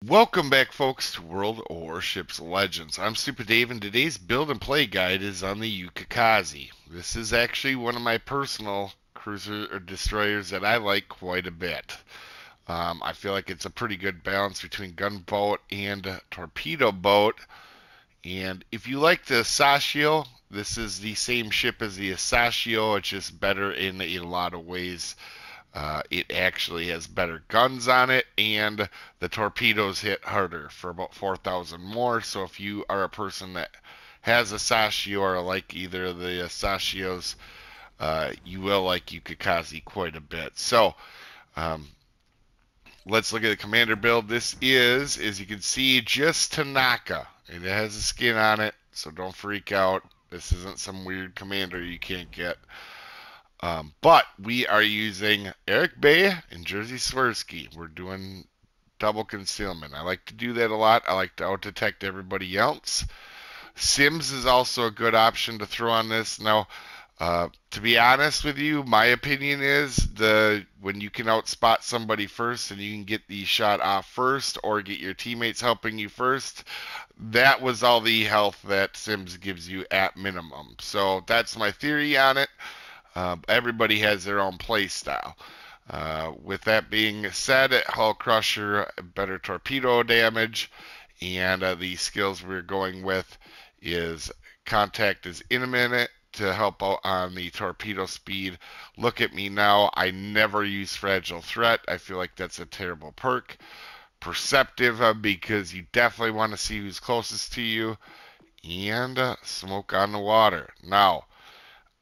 Welcome back, folks, to World of Warships Legends. I'm Soopa-Dave, and today's build and play guide is on the Yukikaze. This is actually one of my personal cruiser or destroyers that I like quite a bit. I feel like it's a pretty good balance between gunboat and torpedo boat. And if you like the Sashio, this is the same ship as the Sashio. It's just better in a lot of ways. It actually has better guns on it, and the torpedoes hit harder for about 4,000 more. So if you are a person that has a Sashio or like either of the Sashios, you will like Yukikaze quite a bit. So let's look at the commander build. This is, as you can see, just Tanaka. And it has a skin on it, so don't freak out. This isn't some weird commander you can't get. But we are using Eric Bay and Jerzy Swirsky. We're doing double concealment. I like to do that a lot. I like to out-detect everybody else. Sims is also a good option to throw on this. Now, to be honest with you, my opinion is when you can outspot somebody first and you can get the shot off first or get your teammates helping you first, that was all the health that Sims gives you at minimum. So that's my theory on it. Everybody has their own play style. With that being said, Hull Crusher, better torpedo damage, and the skills we're going with is Contact is in a minute to help out on the torpedo speed. Look at me now. I never use Fragile Threat. I feel like that's a terrible perk. Perceptive, because you definitely want to see who's closest to you. And Smoke on the Water. Now,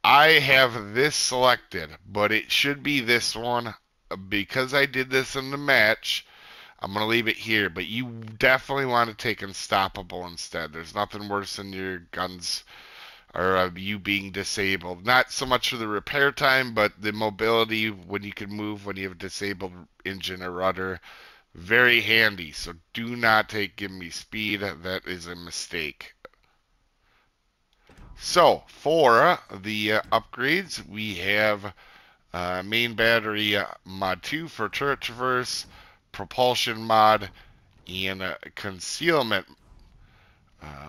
I have this selected, but it should be this one. Because I did this in the match, I'm going to leave it here, but you definitely want to take Unstoppable instead. There's nothing worse than your guns or you being disabled. Not so much for the repair time, but the mobility when you can move when you have disabled engine or rudder. Very handy, so do not give me speed. That is a mistake. So, for the upgrades, we have main battery mod 2 for turret traverse, propulsion mod, and concealment.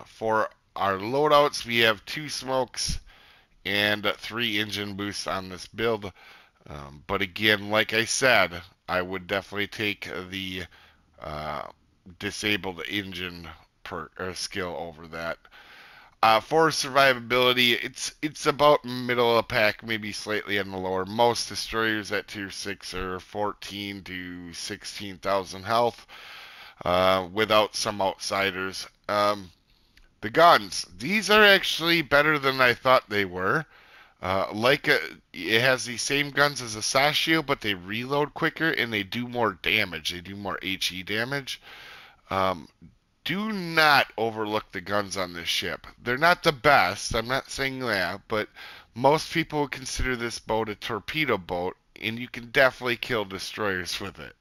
For our loadouts, we have 2 smokes and 3 engine boosts on this build. But again, like I said, I would definitely take the disabled engine skill over that. For survivability, it's about middle of the pack, maybe slightly on the lower. Most destroyers at tier 6 are 14 to 16,000 health, without some outsiders. The guns, these are actually better than I thought they were. It has the same guns as a Sashio, but they reload quicker and they do more damage. They do more HE damage. Do not overlook the guns on this ship. They're not the best, I'm not saying that, but most people would consider this boat a torpedo boat, and you can definitely kill destroyers with it.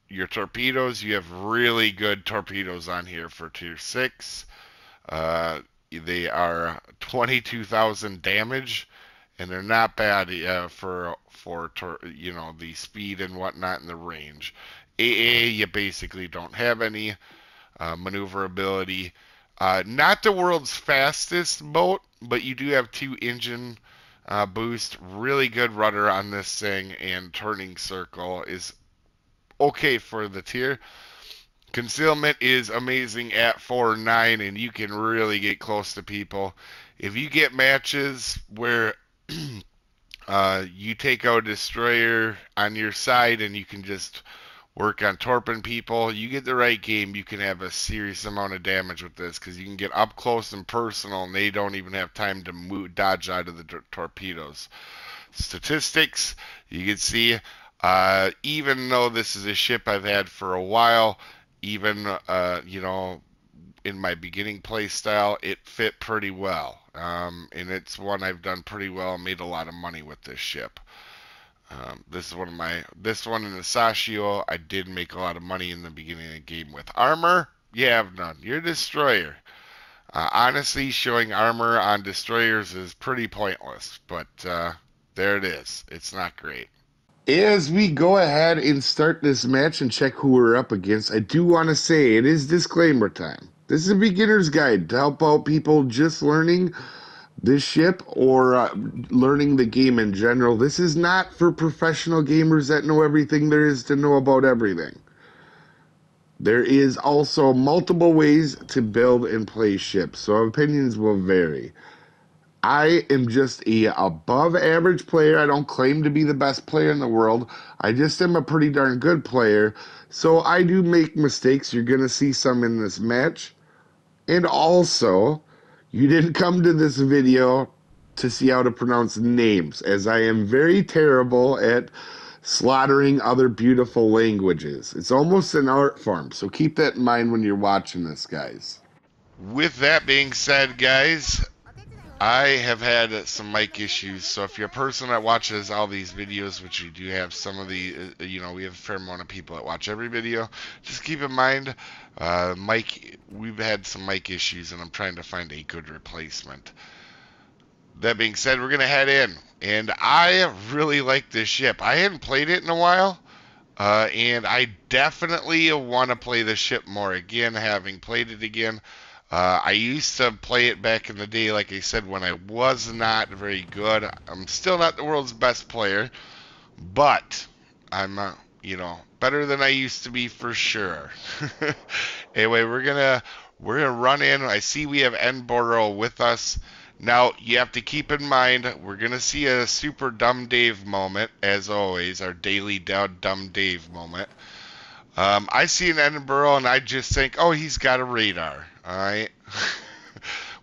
Your torpedoes, you have really good torpedoes on here for tier 6. They are 22,000 damage, and they're not bad for the speed and whatnot and the range. AA, you basically don't have any maneuverability. Not the world's fastest boat, but you do have 2 engine boost. Really good rudder on this thing, and turning circle is okay for the tier. Concealment is amazing at 4-9, and you can really get close to people. If you get matches where you take out a destroyer on your side and you can just work on torping people, you get the right game, you can have a serious amount of damage with this, because you can get up close and personal and they don't even have time to dodge out of the torpedoes. Statistics, you can see, even though this is a ship I've had for a while, even in my beginning play style, it fit pretty well, and it's one I've done pretty well, made a lot of money with this ship. This one in the Sashio, I did make a lot of money in the beginning of the game with. Armor, you have none. You're a destroyer. Honestly, showing armor on destroyers is pretty pointless, but there it is. It's not great. As we go ahead and start this match and check who we're up against, I do want to say it is disclaimer time. This is a beginner's guide to help out people just learning this ship or learning the game in general. This is not for professional gamers that know everything there is to know about everything. There is also multiple ways to build and play ships, so opinions will vary. I am just a above average player. I don't claim to be the best player in the world. I just am a pretty darn good player. So I do make mistakes. You're going to see some in this match. And also, you didn't come to this video to see how to pronounce names, as I am very terrible at slaughtering other beautiful languages. It's almost an art form, so keep that in mind when you're watching this, guys. With that being said, guys, I have had some mic issues, so if you're a person that watches all these videos, which we do have some of the, we have a fair amount of people that watch every video, just keep in mind, we've had some mic issues, and I'm trying to find a good replacement. That being said, we're going to head in, and I really like this ship. I hadn't played it in a while, and I definitely want to play this ship more again, having played it again. I used to play it back in the day, like I said, when I was not very good. I'm still not the world's best player, but I'm, better than I used to be for sure. Anyway, we're gonna run in. I see we have Enboro with us. Now you have to keep in mind we're gonna see a super dumb Dave moment, as always, our daily dumb Dave moment. I see an Edinburgh and I just think, oh, he's got a radar. All right.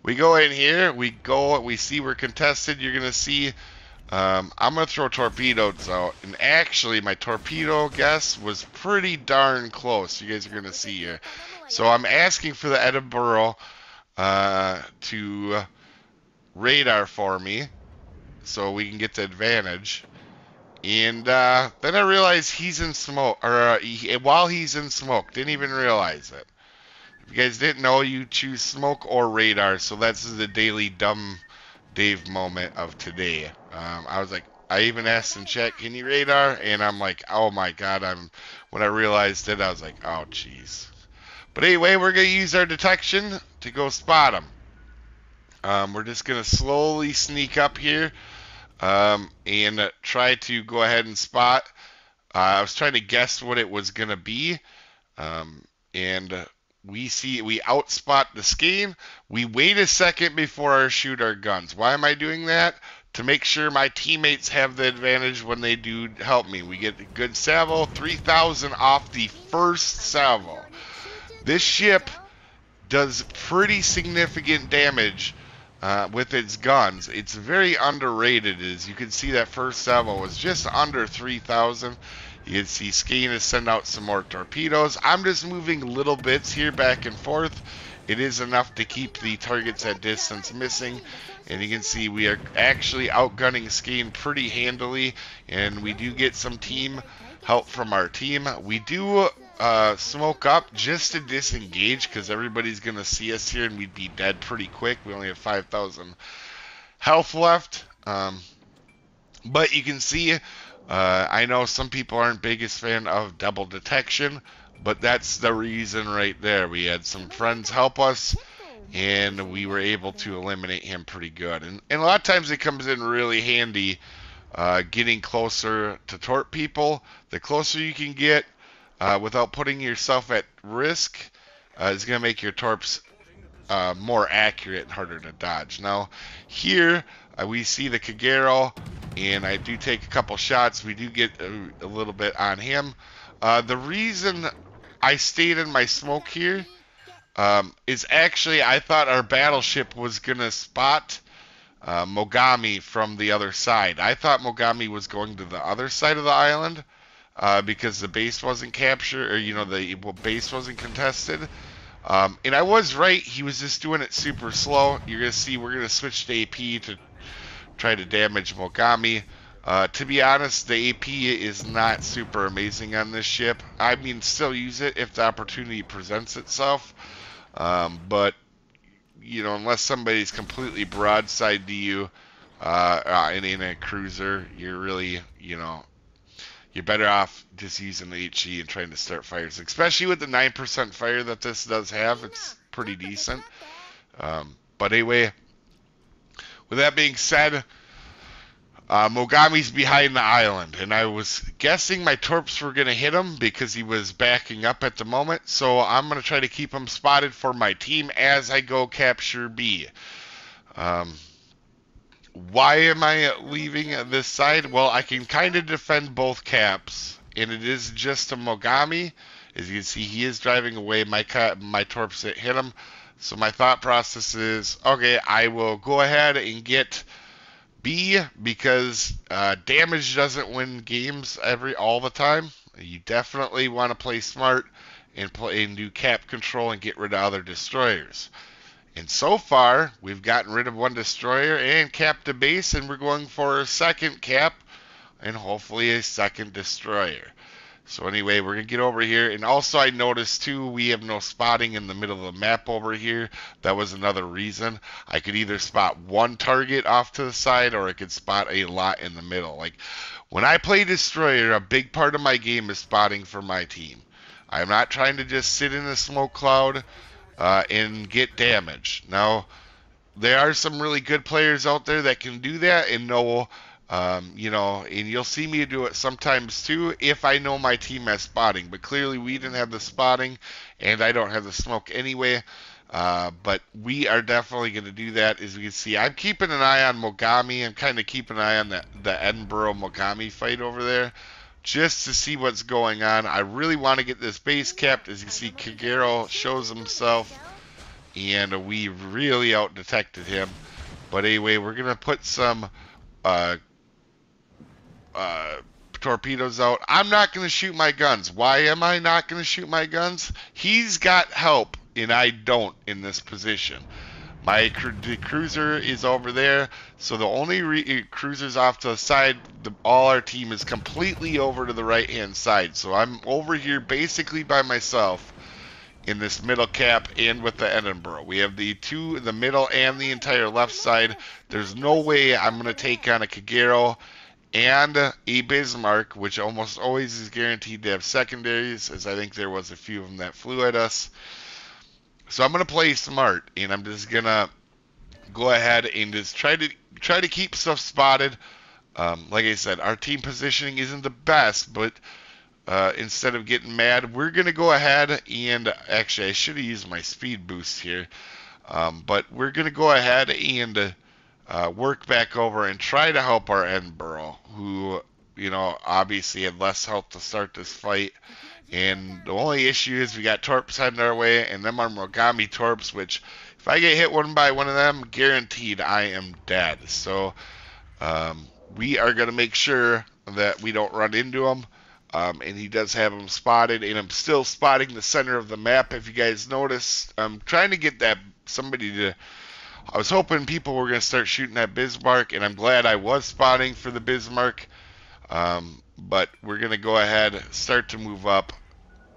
We go in here. We see we're contested. You're gonna see. I'm gonna throw torpedoes out, and actually, my torpedo guess was pretty darn close. You guys are gonna see here. So I'm asking for the Edinburgh to radar for me, so we can get the advantage. And then I realized he's in smoke, or while he's in smoke, didn't even realize it. If you guys didn't know, you choose smoke or radar, so that's the daily dumb Dave moment of today. I was like, I even asked in chat, can you radar? And I'm like, oh my god, when I realized it, I was like, oh jeez. But anyway, we're going to use our detection to go spot him. We're just going to slowly sneak up here. And try to go ahead and spot. I was trying to guess what it was going to be. And we outspot the skein. We wait a second before I shoot our guns. Why am I doing that? To make sure my teammates have the advantage when they do help me. We get a good salvo, 3,000 off the first salvo. This ship does pretty significant damage with its guns. It's very underrated. As you can see, that first salvo was just under 3,000. You can see Skane has sent out some more torpedoes. I'm just moving little bits here back and forth. It is enough to keep the targets at distance missing. And you can see we are actually outgunning Skane pretty handily. And we do get some team help from our team. We do smoke up just to disengage because everybody's going to see us here and we'd be dead pretty quick. We only have 5,000 health left. But you can see, I know some people aren't biggest fan of double detection, but that's the reason right there. We had some friends help us and we were able to eliminate him pretty good. And a lot of times it comes in really handy getting closer to torp people. The closer you can get without putting yourself at risk is going to make your torps more accurate and harder to dodge. Now here we see the Kagero, and I do take a couple shots. We do get a little bit on him. The reason I stayed in my smoke here is actually I thought our battleship was going to spot Mogami from the other side. I thought Mogami was going to the other side of the island because the base wasn't captured, or the base wasn't contested. And I was right. He was just doing it super slow. You're gonna see we're gonna switch to AP to try to damage Mogami. To be honest, the AP is not super amazing on this ship. I mean, still use it if the opportunity presents itself. But unless somebody's completely broadside to you in a cruiser, you're really, you're better off just using the HE and trying to start fires, especially with the 9% fire that this does have. It's pretty decent. But anyway, with that being said, Mogami's behind the island, and I was guessing my torps were going to hit him because he was backing up at the moment, so I'm going to try to keep him spotted for my team as I go capture B. Why am I leaving this side? Well, I can kind of defend both caps, and it is just a Mogami. As you can see, he is driving away. My torps hit him. So my thought process is, okay, I will go ahead and get B because damage doesn't win games all the time. You definitely want to play smart and do cap control and get rid of other destroyers. And so far, we've gotten rid of one destroyer and capped a base, and we're going for a second cap and hopefully a second destroyer. So anyway, we're going to get over here. And also I noticed too, we have no spotting in the middle of the map over here. That was another reason. I could either spot one target off to the side or I could spot a lot in the middle. Like when I play destroyer, a big part of my game is spotting for my team. I'm not trying to just sit in a smoke cloud and get damage. Now, there are some really good players out there that can do that and know, you know, and you'll see me do it sometimes too if I know my team has spotting. But clearly we didn't have the spotting, and I don't have the smoke anyway. But we are definitely going to do that. As you can see, I'm keeping an eye on Mogami. I'm kind of keeping an eye on the Edinburgh Mogami fight over there, just to see what's going on. I really want to get this base capped. As you see, Kagero shows himself, and we really out-detected him. But anyway, we're going to put some torpedoes out. I'm not going to shoot my guns. Why am I not going to shoot my guns? He's got help, and I don't in this position. My cruiser is over there, so the only cruisers off to the side, all our team is completely over to the right-hand side. So I'm over here basically by myself in this middle cap and with the Edinburgh. We have the middle and the entire left side. There's no way I'm going to take on a Kagero and a Bismarck, which almost always is guaranteed to have secondaries, as I think there was a few of them that flew at us. So I'm going to play smart, and I'm just going to go ahead and just try to keep stuff spotted. Like I said, our team positioning isn't the best, but instead of getting mad, we're going to go ahead and actually I should have used my speed boost here, but we're going to go ahead and work back over and try to help our Edinburgh, who, you know, obviously had less health to start this fight. And the only issue is we got torps heading our way, and them are Mogami torps, which if I get hit one by one of them, guaranteed I am dead. So we are going to make sure that we don't run into him. And he does have him spotted, and I'm still spotting the center of the map. If you guys notice, I'm trying to get somebody to. I was hoping people were going to start shooting that Bismarck, and I'm glad I was spotting for the Bismarck. But we're going to go ahead, start to move up.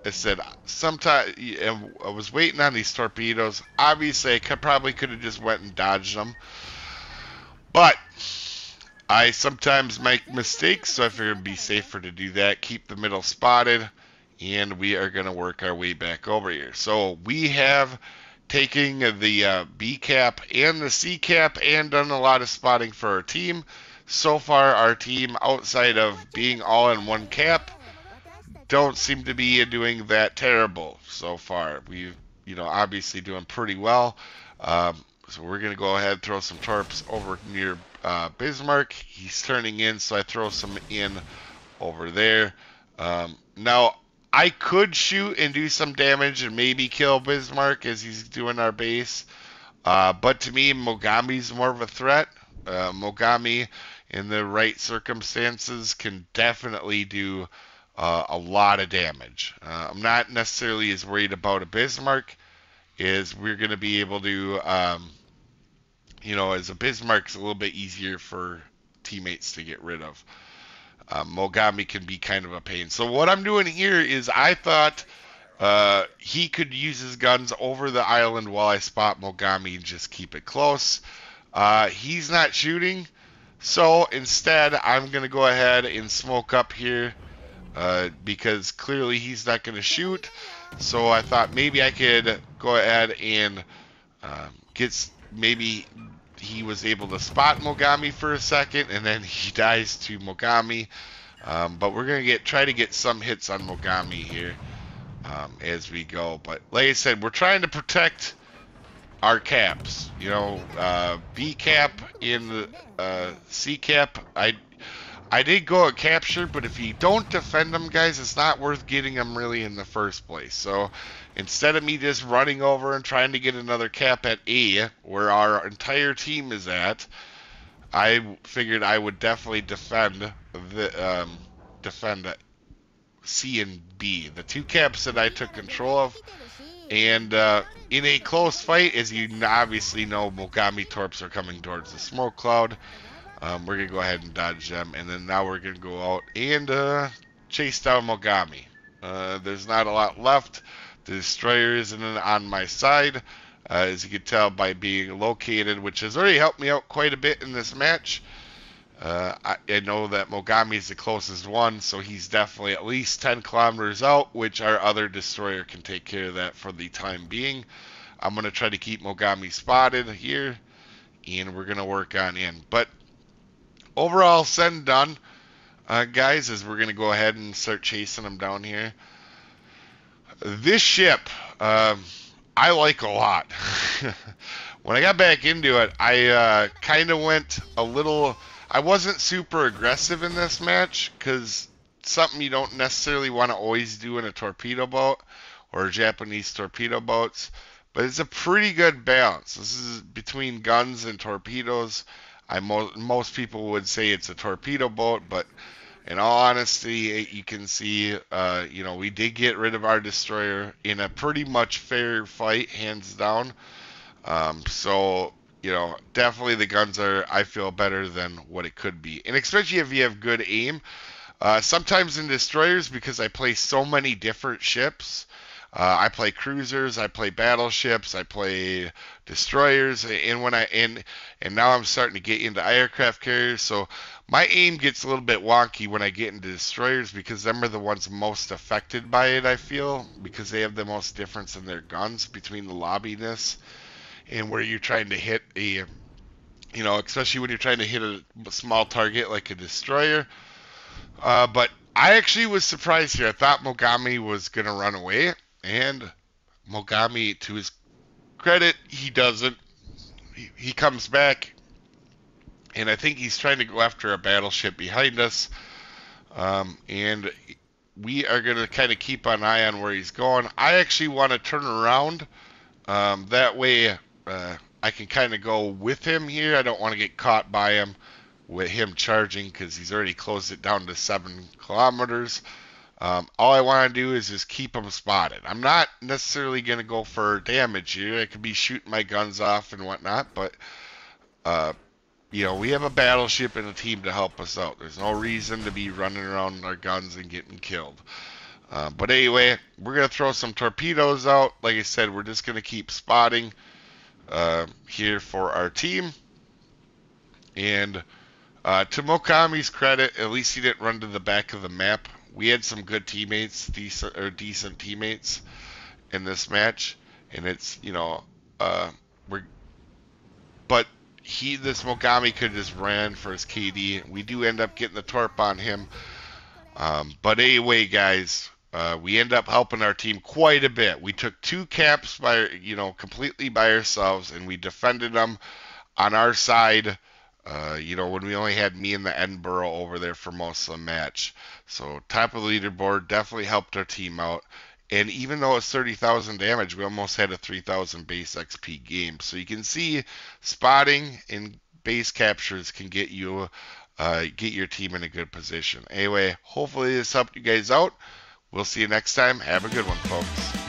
I said, sometime I was waiting on these torpedoes. Obviously, I probably could have just went and dodged them. But I sometimes make mistakes, so I figured it'd be safer to do that. Keep the middle spotted, and we are going to work our way back over here. So we have taken the B cap and the C cap and done a lot of spotting for our team. So far, our team, outside of being all in one cap, don't seem to be doing that terrible so far. We've, you know, obviously doing pretty well. So we're going to go ahead and throw some torps over near Bismarck. He's turning in, so I throw some in over there. Now, I could shoot and do some damage and maybe kill Bismarck as he's doing our base. But to me, Mogami's more of a threat. Mogami, in the right circumstances, can definitely do a lot of damage. I'm not necessarily as worried about a Bismarck as we're going to be able to, you know, as a Bismarck's a little bit easier for teammates to get rid of. Mogami can be kind of a pain. So what I'm doing here is I thought he could use his guns over the island while I spot Mogami and just keep it close. He's not shooting, so instead I'm going to go ahead and smoke up here because clearly he's not going to shoot. So I thought maybe I could go ahead and maybe he was able to spot Mogami for a second, and then he dies to Mogami. But we're gonna try to get some hits on Mogami here as we go. But like I said, we're trying to protect our caps. You know, B cap in the C cap. I did go at capture, but if you don't defend them, guys, it's not worth getting them really in the first place. So instead of me just running over and trying to get another cap at A, where our entire team is at, I figured I would definitely defend C and B, the two caps that I took control of. And in a close fight, as you obviously know, Mogami Torps are coming towards the smoke cloud. We're going to go ahead and dodge them, and then now we're going to go out and chase down Mogami. There's not a lot left. The destroyer isn't on my side, as you can tell by being located, which has already helped me out quite a bit in this match. I know that Mogami is the closest one, so he's definitely at least 10 kilometers out, which our other destroyer can take care of that for the time being. I'm going to try to keep Mogami spotted here, and we're going to work on in. But overall, said and done, guys, is we're going to go ahead and start chasing them down here. This ship, I like a lot. When I got back into it, I kind of went a little... I wasn't super aggressive in this match, because something you don't necessarily want to always do in a torpedo boat, or Japanese torpedo boats, but it's a pretty good balance. This is between guns and torpedoes. Most people would say it's a torpedo boat, but in all honesty, you can see, you know, we did get rid of our destroyer in a pretty much fair fight, hands down. So, you know, definitely the guns are, I feel, better than what it could be. And especially if you have good aim. Sometimes in destroyers, because I play so many different ships, I play cruisers, I play battleships, I play destroyers, and now I'm starting to get into aircraft carriers. So my aim gets a little bit wonky when I get into destroyers, because them are the ones most affected by it, I feel, because they have the most difference in their guns between the lobbiness and where you're trying to hit a, you know, especially when you're trying to hit a small target like a destroyer. But I actually was surprised here. I thought Mogami was going to run away, and Mogami, to his credit, he doesn't. He comes back, and I think he's trying to go after a battleship behind us, and we are going to kind of keep an eye on where he's going. I actually want to turn around. That way I can kind of go with him here. I don't want to get caught by him with him charging, because he's already closed it down to 7 kilometers. All I want to do is just keep him spotted. I'm not necessarily going to go for damage here. I could be shooting my guns off and whatnot, but you know, we have a battleship and a team to help us out. There's no reason to be running around our guns and getting killed. But anyway, we're going to throw some torpedoes out. Like I said, we're just going to keep spotting here for our team. And to Mogami's credit, at least he didn't run to the back of the map. We had some good teammates, decent teammates in this match. And it's, you know, but this Mogami could have just ran for his KD. We do end up getting the torp on him. But anyway, guys, we end up helping our team quite a bit. We took 2 caps by, you know, completely by ourselves, and we defended them on our side. You know, when we only had me and the Edinburgh over there for most of the match. So top of the leaderboard, definitely helped our team out. And even though it's 30,000 damage, we almost had a 3,000 base XP game. So you can see spotting and base captures can get you get your team in a good position. Anyway, hopefully this helped you guys out. We'll see you next time. Have a good one, folks.